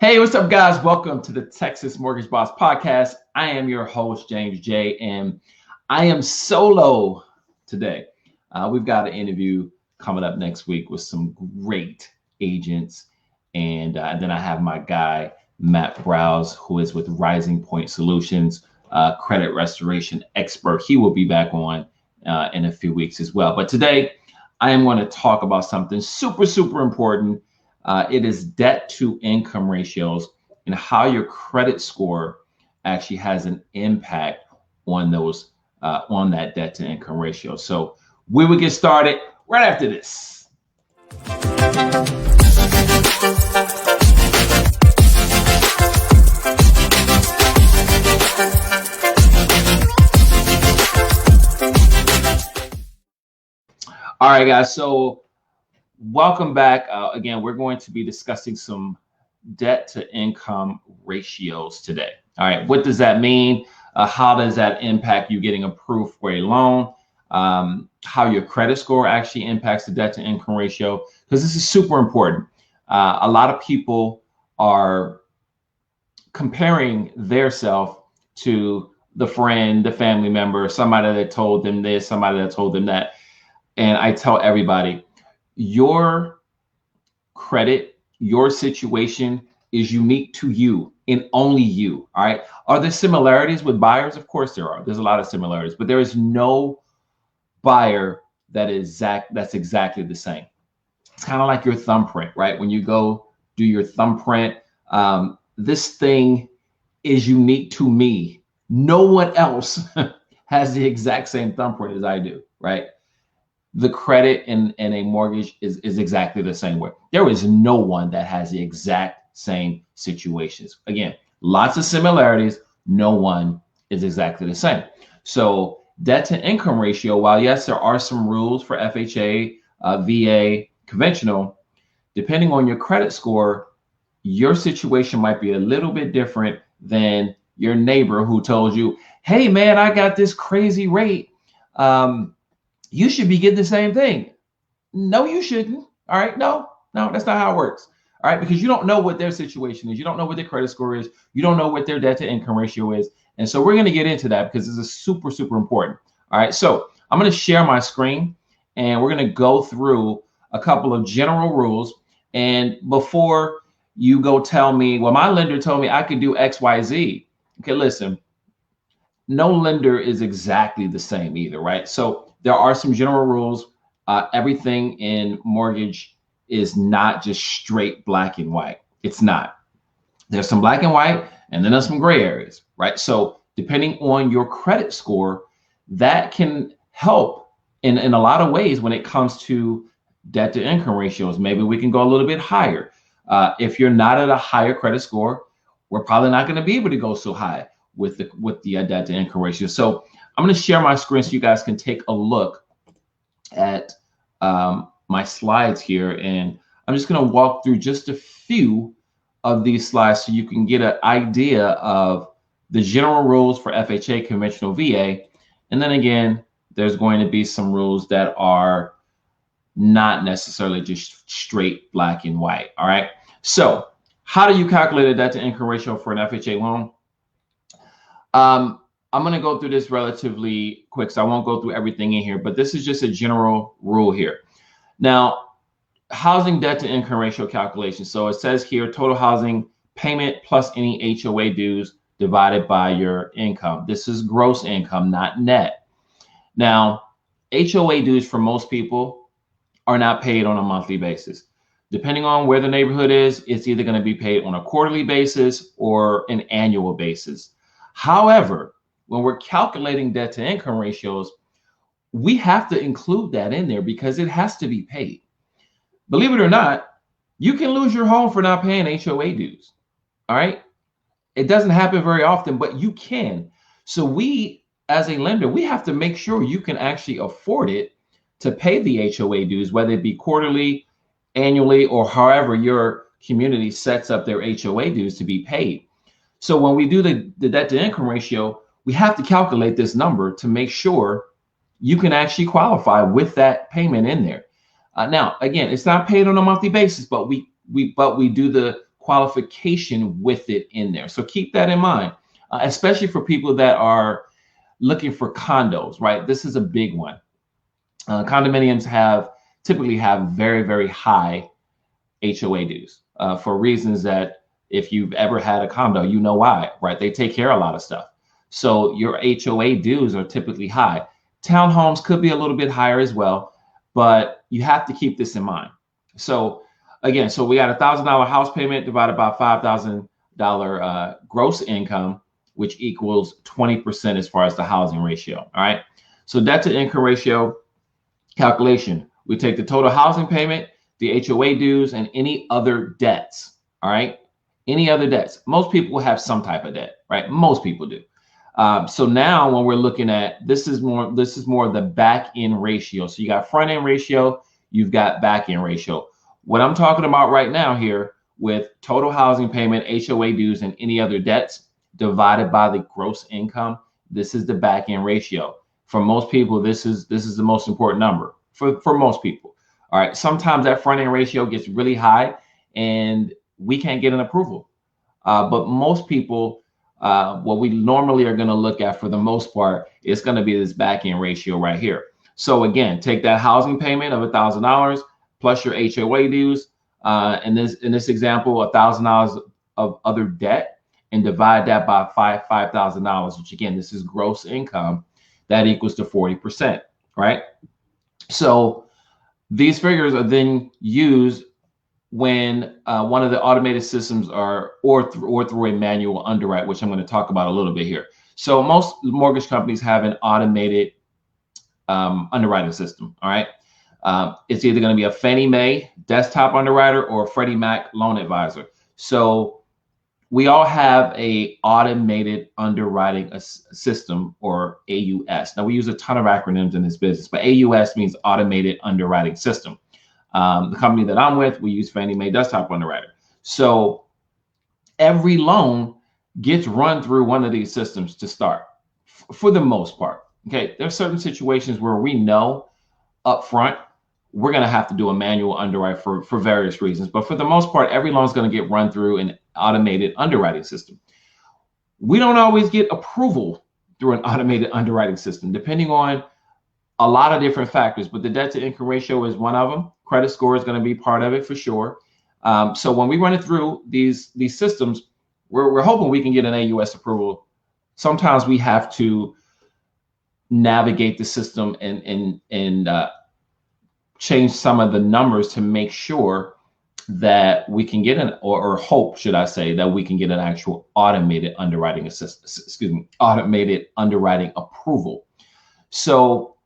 Hey, what's up, guys? Welcome to the Texas Mortgage Boss Podcast. I am your host, James J., and I am solo today. We've got an interview coming up next week with some great agents, and then I have my guy, Matt Browse, who is with Rising Point Solutions, credit restoration expert. He will be back on in a few weeks as well. But today, I am going to talk about something super important. It is debt to income ratios and how your credit score actually has an impact on those on that debt to income ratio. So we will get started right after this. All right, guys. So welcome back. Again, we're going to be discussing some debt to income ratios today. All right, what does that mean? How does that impact you getting approved for a loan? How your credit score actually impacts the debt to income ratio, because this is super important. A lot of people are comparing their self to the friend, the family member, somebody that told them this, somebody that told them that. And I tell everybody, your credit, your situation is unique to you and only you. All right. Are there similarities with buyers? Of course there are. There's a lot of similarities, but there is no buyer that's exactly the same. It's kind of like your thumbprint, right? When you go do your thumbprint, this thing is unique to me. No one else has the exact same thumbprint as I do, right? The credit in a mortgage is exactly the same way. There is no one that has the exact same situations. Again, lots of similarities. No one is exactly the same. So debt to income ratio, while yes, there are some rules for FHA, VA, conventional, depending on your credit score, your situation might be a little bit different than your neighbor who told you, hey man, I got this crazy rate. You should be getting the same thing. No, you shouldn't. All right. No, that's not how it works. All right. Because you don't know what their situation is. You don't know what their credit score is. You don't know what their debt to income ratio is. And so we're going to get into that because this is super important. All right. So I'm going to share my screen and we're going to go through a couple of general rules. And before you go tell me, well, my lender told me I could do X, Y, Z. Okay, listen, no lender is exactly the same either. Right. So there are some general rules. Everything in mortgage is not just straight black and white. It's not. There's some black and white, and then there's some gray areas, right? So depending on your credit score, that can help in a lot of ways when it comes to debt to income ratios. Maybe we can go a little bit higher. If you're not at a higher credit score, we're probably not going to be able to go so high with the debt to income ratio. So I'm going to share my screen so you guys can take a look at my slides here. And I'm just going to walk through just a few of these slides so you can get an idea of the general rules for FHA, conventional VA. And then again, there's going to be some rules that are not necessarily just straight black and white. All right. So how do you calculate a debt to income ratio for an FHA loan? I'm going to go through this relatively quick, so I won't go through everything in here, but this is just a general rule here. Now, housing debt to income ratio calculation. So it says here, total housing payment plus any HOA dues divided by your income. This is gross income, not net. Now, HOA dues for most people are not paid on a monthly basis. Depending on where the neighborhood is, it's either going to be paid on a quarterly basis or an annual basis. However, when we're calculating debt to income ratios, we have to include that in there because it has to be paid. Believe it or not, you can lose your home for not paying HOA dues. All right. It doesn't happen very often, but you can. So we, as a lender, we have to make sure you can actually afford it to pay the HOA dues, whether it be quarterly, annually, or however your community sets up their HOA dues to be paid. So when we do the debt to income ratio, we have to calculate this number to make sure you can actually qualify with that payment in there. Now, again, it's not paid on a monthly basis, but we do the qualification with it in there. So keep that in mind, especially for people that are looking for condos, right? This is a big one. Condominiums typically have very, very high HOA dues for reasons that if you've ever had a condo, you know why, right? They take care of a lot of stuff. So your HOA dues are typically high. Townhomes could be a little bit higher as well, but you have to keep this in mind. So again, so we got $1,000 house payment divided by $5,000 gross income, which equals 20% as far as the housing ratio. All right. So debt to income ratio calculation. We take the total housing payment, the HOA dues, and any other debts. All right. Any other debts. Most people have some type of debt, right? Most people do. So now when we're looking at this is more of the back end ratio. So you got front end ratio, you've got back end ratio. What I'm talking about right now here with total housing payment, HOA dues, and any other debts divided by the gross income, this is the back end ratio. For most people, this is the most important number for most people. All right. Sometimes that front end ratio gets really high and we can't get an approval. But most people, what we normally are going to look at for the most part is going to be this back end ratio right here. So again, take that housing payment of $1,000 plus your HOA dues. In this example, $1,000 of other debt, and divide that by $5,000, which again, this is gross income. That equals to 40%, right? So these figures are then used when one of the automated systems or through a manual underwrite, which I'm going to talk about a little bit here. So most mortgage companies have an automated underwriting system. All right. It's either going to be a Fannie Mae desktop underwriter or a Freddie Mac loan advisor. So we all have a automated underwriting system, or AUS. Now we use a ton of acronyms in this business, but AUS means automated underwriting system. The company that I'm with, we use Fannie Mae desktop underwriter. So every loan gets run through one of these systems to start, for the most part. Okay, there's certain situations where we know up front we're going to have to do a manual underwrite for various reasons, but for the most part, every loan is going to get run through an automated underwriting system. We don't always get approval through an automated underwriting system, depending on a lot of different factors, but the debt to income ratio is one of them. Credit score is going to be part of it for sure. So when we run it through these systems, we're hoping we can get an AUS approval. Sometimes we have to navigate the system and change some of the numbers to make sure that we can get or hope, should I say, that we can get an actual automated underwriting automated underwriting approval. So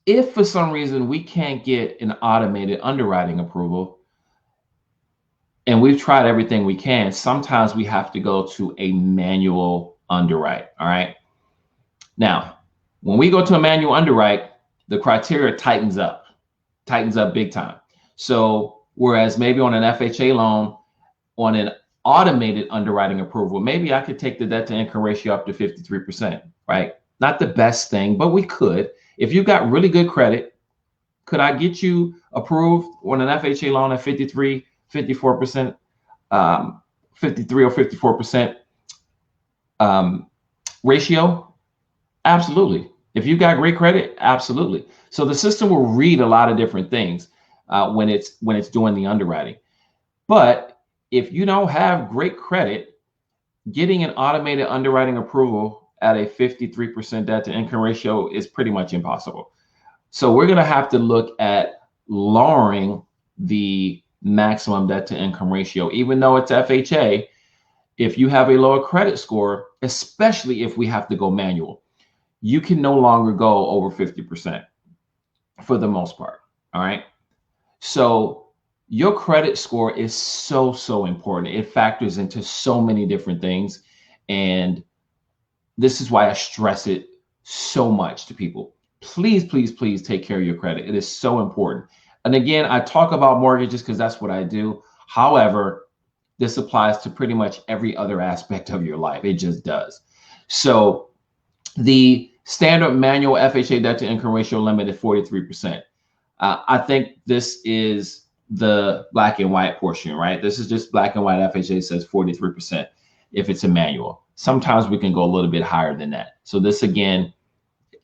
if for some reason we can't get an automated underwriting approval, and we've tried everything we can, sometimes we have to go to a manual underwrite. All right. Now, when we go to a manual underwrite, the criteria tightens up big time. So whereas maybe on an FHA loan, on an automated underwriting approval, maybe I could take the debt to income ratio up to 53%, right? Not the best thing, but we could. If you've got really good credit, could I get you approved on an FHA loan at 53, 54%, 53 or 54% ratio? Absolutely. If you've got great credit, absolutely. So the system will read a lot of different things when it's doing the underwriting. But if you don't have great credit, getting an automated underwriting approval at a 53% debt to income ratio is pretty much impossible. So we're going to have to look at lowering the maximum debt to income ratio, even though it's FHA. If you have a lower credit score, especially if we have to go manual, you can no longer go over 50% for the most part. All right. So your credit score is so important. It factors into so many different things. And this is why I stress it so much to people. Please, please, please take care of your credit. It is so important. And again, I talk about mortgages because that's what I do. However, this applies to pretty much every other aspect of your life. It just does. So the standard manual FHA debt to income ratio limit is 43%. I think this is the black and white portion, right? This is just black and white. FHA says 43% if it's a manual. Sometimes we can go a little bit higher than that. So this, again,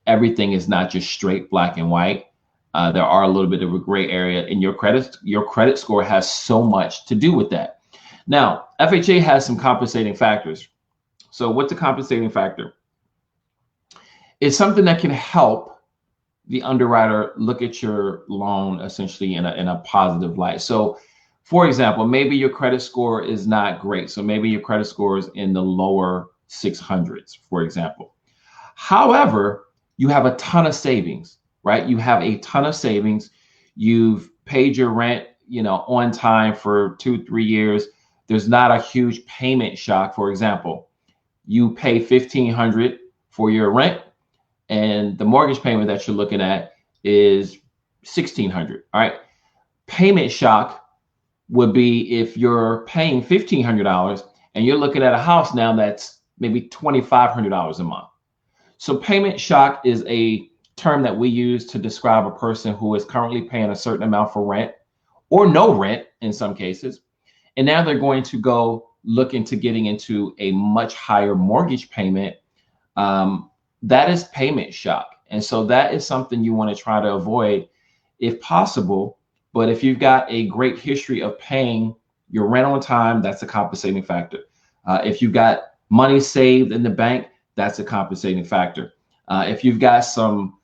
everything is not just straight black and white. There are a little bit of a gray area, and your credit score has so much to do with that. Now, FHA has some compensating factors. So what's a compensating factor? It's something that can help the underwriter look at your loan essentially in a positive light. So for example, maybe your credit score is not great. So maybe your credit score is in the lower 600s, for example. However, you have a ton of savings, right? You have a ton of savings. You've paid your rent, on time for 2-3 years. There's not a huge payment shock. For example, you pay $1,500 for your rent, and the mortgage payment that you're looking at is $1,600. All right. Payment shock would be if you're paying $1,500 and you're looking at a house now that's maybe $2,500 a month. So payment shock is a term that we use to describe a person who is currently paying a certain amount for rent or no rent in some cases. And now they're going to go look into getting into a much higher mortgage payment. That is payment shock. And so that is something you want to try to avoid if possible. But if you've got a great history of paying your rent on time, that's a compensating factor. If you've got money saved in the bank, that's a compensating factor. If you've got some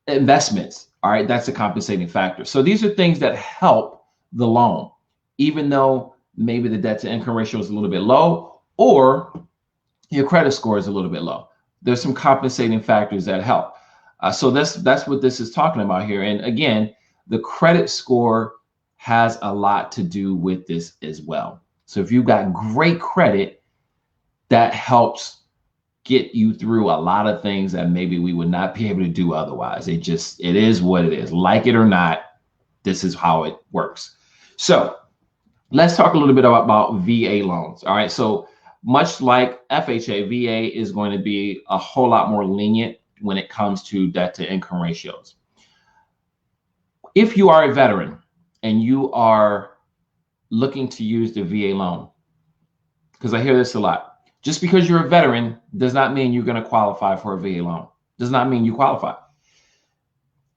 investments, all right, that's a compensating factor. So these are things that help the loan, even though maybe the debt to income ratio is a little bit low or your credit score is a little bit low. There's some compensating factors that help. So that's what this is talking about here. And again, the credit score has a lot to do with this as well. So if you've got great credit, that helps get you through a lot of things that maybe we would not be able to do otherwise. It is what it is. Like it or not, this is how it works. So let's talk a little bit about VA loans. All right. So much like FHA, VA is going to be a whole lot more lenient when it comes to debt to income ratios. If you are a veteran and you are looking to use the VA loan, because I hear this a lot, just because you're a veteran does not mean you're going to qualify for a VA loan. Does not mean you qualify.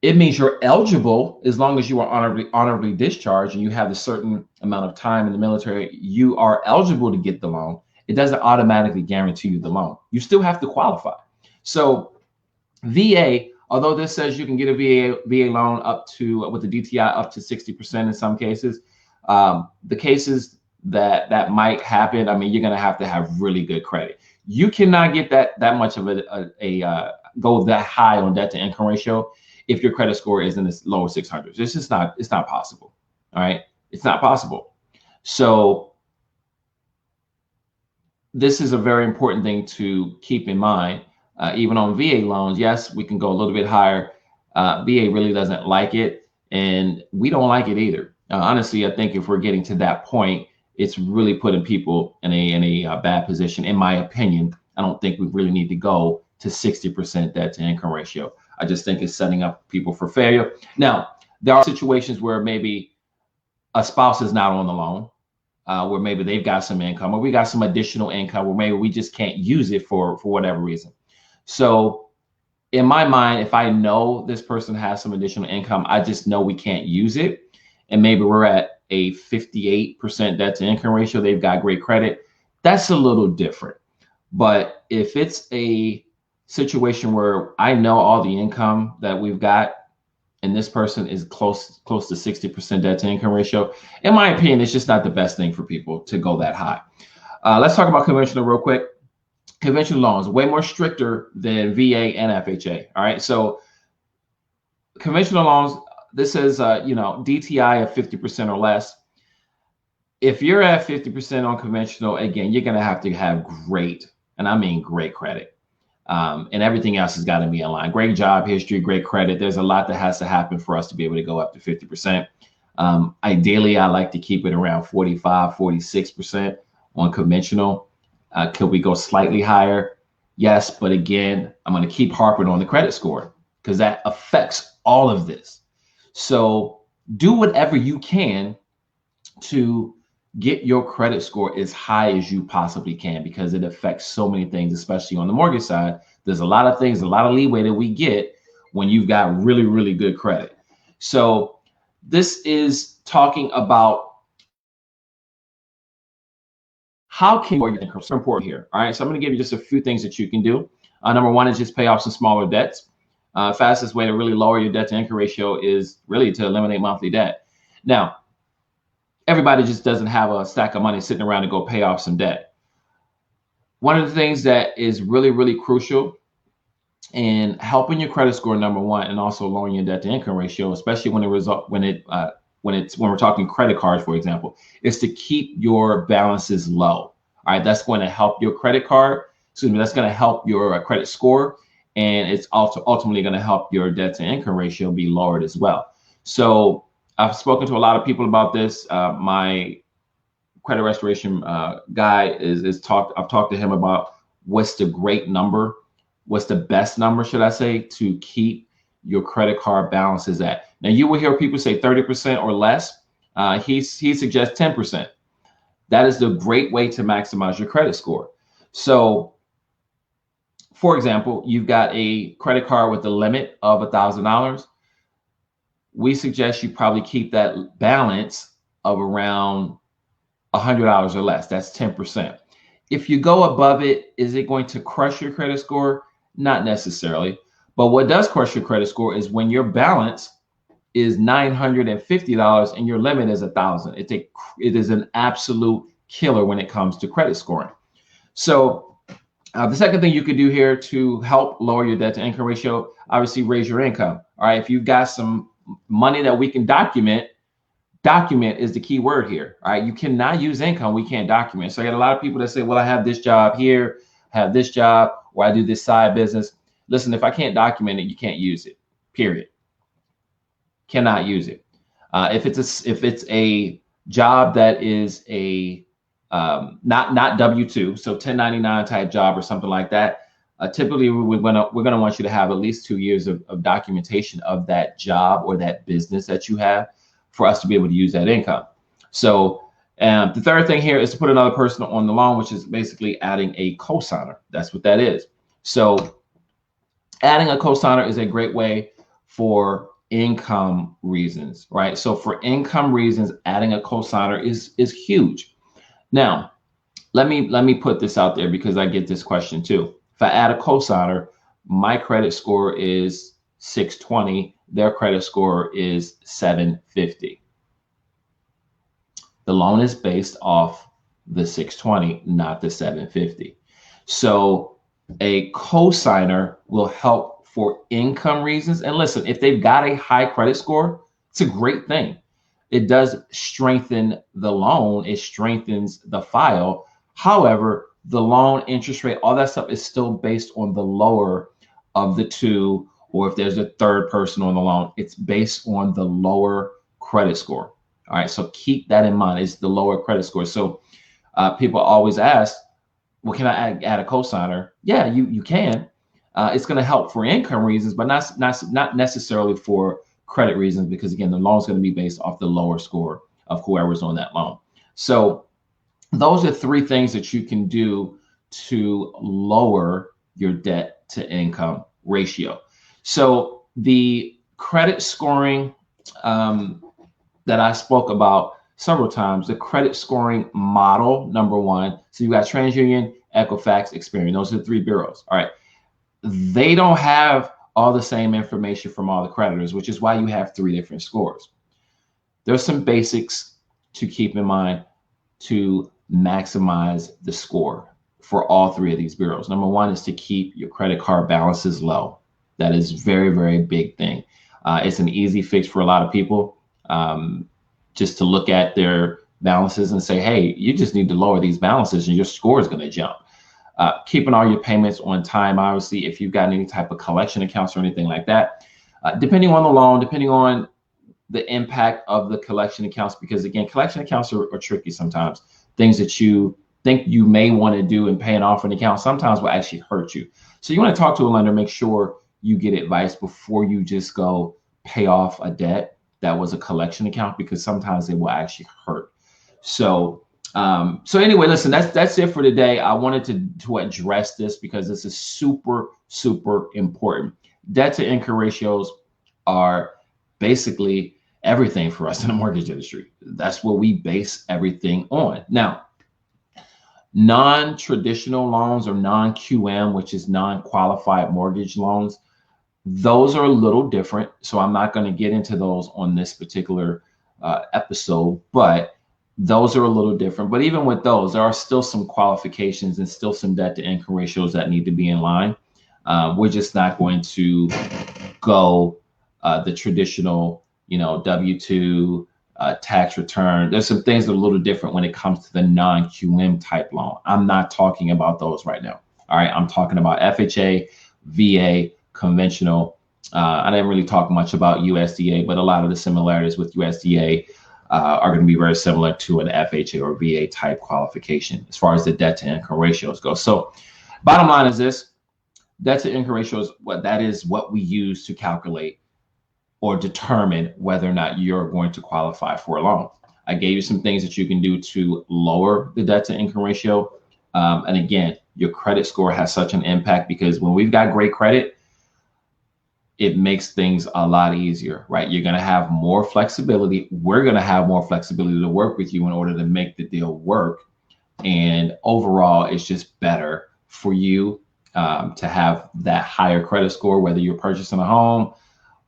It means you're eligible as long as you are honorably discharged and you have a certain amount of time in the military. You are eligible to get the loan. It doesn't automatically guarantee you the loan. You still have to qualify. So VA, although this says you can get a VA loan up to, with the DTI, up to 60% in some cases, the cases that might happen, I mean, you're going to have really good credit. You cannot get that much of a go that high on debt to income ratio if your credit score is in the lower 600s. It's just not, it's not possible. All right. It's not possible. So this is a very important thing to keep in mind. Even on VA loans, yes, we can go a little bit higher. VA really doesn't like it, and we don't like it either. Honestly, I think if we're getting to that point, it's really putting people in a bad position. In my opinion, I don't think we really need to go to 60% debt to income ratio. I just think it's setting up people for failure. Now, there are situations where maybe a spouse is not on the loan, where maybe they've got some income, or we got some additional income, where maybe we just can't use it for whatever reason. So in my mind, if I know this person has some additional income, I just know we can't use it. And maybe we're at a 58% debt to income ratio. They've got great credit. That's a little different. But if it's a situation where I know all the income that we've got, and this person is close to 60% debt to income ratio, in my opinion, it's just not the best thing for people to go that high. Let's talk about conventional real quick. Conventional loans, way more stricter than VA and FHA. All right. So conventional loans, this is, DTI of 50% or less. If you're at 50% on conventional, again, you're going to have great, and I mean great credit. And everything else has got to be in line. Great job history, great credit. There's a lot that has to happen for us to be able to go up to 50%. Ideally, I like to keep it around 45, 46% on conventional. Could we go slightly higher? Yes, but again, I'm going to keep harping on the credit score because that affects all of this. So do whatever you can to get your credit score as high as you possibly can, because it affects so many things, especially on the mortgage side. There's a lot of things, a lot of leeway that we get when you've got really, really good credit. So this is talking about how can you income. So important here. All right. So I'm going to give you just a few things that you can do. Number one is just pay off some smaller debts. Fastest way to really lower your debt to income ratio is really to eliminate monthly debt. Now, everybody just doesn't have a stack of money sitting around to go pay off some debt. One of the things that is really, really crucial in helping your credit score, number one, and also lowering your debt to income ratio, especially when we're talking credit cards, for example, is to keep your balances low. All right, that's going to help your credit card. Excuse me, that's going to help your credit score, and it's also ultimately going to help your debt to income ratio be lowered as well. So I've spoken to a lot of people about this. My credit restoration guy I've talked to him about what's the great number, what's the best number, should I say, to keep your credit card balances at. Now, you will hear people say 30% or less. He suggests 10%. That is the great way to maximize your credit score. So, for example, you've got a credit card with a limit of $1,000. We suggest you probably keep that balance of around $100 or less. That's 10%. If you go above it, is it going to crush your credit score? Not necessarily. But what does crush your credit score is when your balance is $950 and your limit is $1,000. It is an absolute killer when it comes to credit scoring. So the second thing you could do here to help lower your debt to income ratio, obviously raise your income. All right, if you've got some money that we can document is the key word here. All right, you cannot use income we can't document. So I get a lot of people that say, well, I have this job here, I have this job, or I do this side business. Listen, if I can't document it, you can't use it, period. Cannot use it. If it's a job that is a not W-2, so 1099 type job or something like that, typically we're gonna want you to have at least 2 years of documentation of that job or that business that you have for us to be able to use that income. So the third thing here is to put another person on the loan, which is basically adding a cosigner. That's what that is. So adding a cosigner is a great way for income reasons, right? So for income reasons, adding a cosigner is huge. Now, let me put this out there because I get this question too. If I add a cosigner, my credit score is 620, their credit score is 750. The loan is based off the 620, not the 750. So a cosigner will help for income reasons. And listen, if they've got a high credit score, it's a great thing. It does strengthen the loan. It strengthens the file. However, the loan interest rate, all that stuff is still based on the lower of the two, or if there's a third person on the loan, it's based on the lower credit score. All right, so keep that in mind. It's the lower credit score. So people always ask, well, can I add a cosigner? Yeah, you can. It's going to help for income reasons, but not necessarily for credit reasons, because again, the loan is going to be based off the lower score of whoever's on that loan. So those are three things that you can do to lower your debt to income ratio. So the credit scoring that I spoke about several times, the credit scoring model, number one. So you got TransUnion, Equifax, Experian. Those are the three bureaus. All right. They don't have all the same information from all the creditors, which is why you have three different scores. There's some basics to keep in mind to maximize the score for all three of these bureaus. Number one is to keep your credit card balances low. That is very, very big thing. It's an easy fix for a lot of people, just to look at their balances and say, hey, you just need to lower these balances and your score is going to jump. Keeping all your payments on time, obviously, if you've got any type of collection accounts or anything like that, depending on the loan, depending on the impact of the collection accounts, because again, collection accounts are tricky sometimes. Things that you think you may want to do and paying off an account sometimes will actually hurt you. So you want to talk to a lender, make sure you get advice before you just go pay off a debt that was a collection account, because sometimes they will actually hurt. So anyway, listen, that's it for today. I wanted to address this because this is super, super important. Debt to income ratios are basically everything for us in the mortgage industry. That's what we base everything on. Now, non-traditional loans, or non-QM, which is non-qualified mortgage loans, those are a little different. So I'm not going to get into those on this particular episode, but those are a little different. But even with those, there are still some qualifications and still some debt to income ratios that need to be in line. We're just not going to go the traditional, W-2 tax return. There's some things that are a little different when it comes to the non-QM type loan. I'm not talking about those right now. All right, I'm talking about FHA, VA, conventional. I didn't really talk much about USDA, but a lot of the similarities with USDA are going to be very similar to an FHA or VA type qualification as far as the debt to income ratios go. So bottom line is this: debt to income ratios, what we use to calculate or determine whether or not you're going to qualify for a loan. I gave you some things that you can do to lower the debt to income ratio. And again, your credit score has such an impact, because when we've got great credit, it makes things a lot easier, right? You're going to have more flexibility. We're going to have more flexibility to work with you in order to make the deal work. And overall, it's just better for you to have that higher credit score, whether you're purchasing a home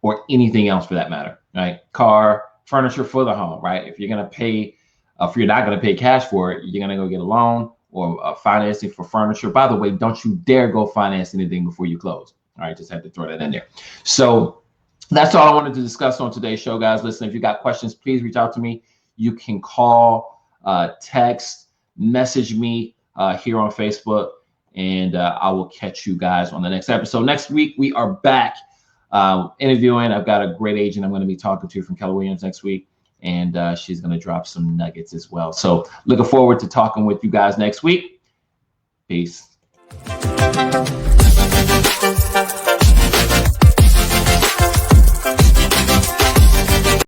or anything else for that matter, right? Car, furniture for the home, right? If you're going to pay, if you're not going to pay cash for it, you're going to go get a loan or financing for furniture. By the way, don't you dare go finance anything before you close. All right, just had to throw that in there. So that's all I wanted to discuss on today's show, guys. Listen, if you got questions, please reach out to me. You can call, text, message me here on Facebook, and I will catch you guys on the next episode. Next week, we are back interviewing. I've got a great agent I'm going to be talking to from Keller Williams next week, and she's going to drop some nuggets as well. So looking forward to talking with you guys next week. Peace.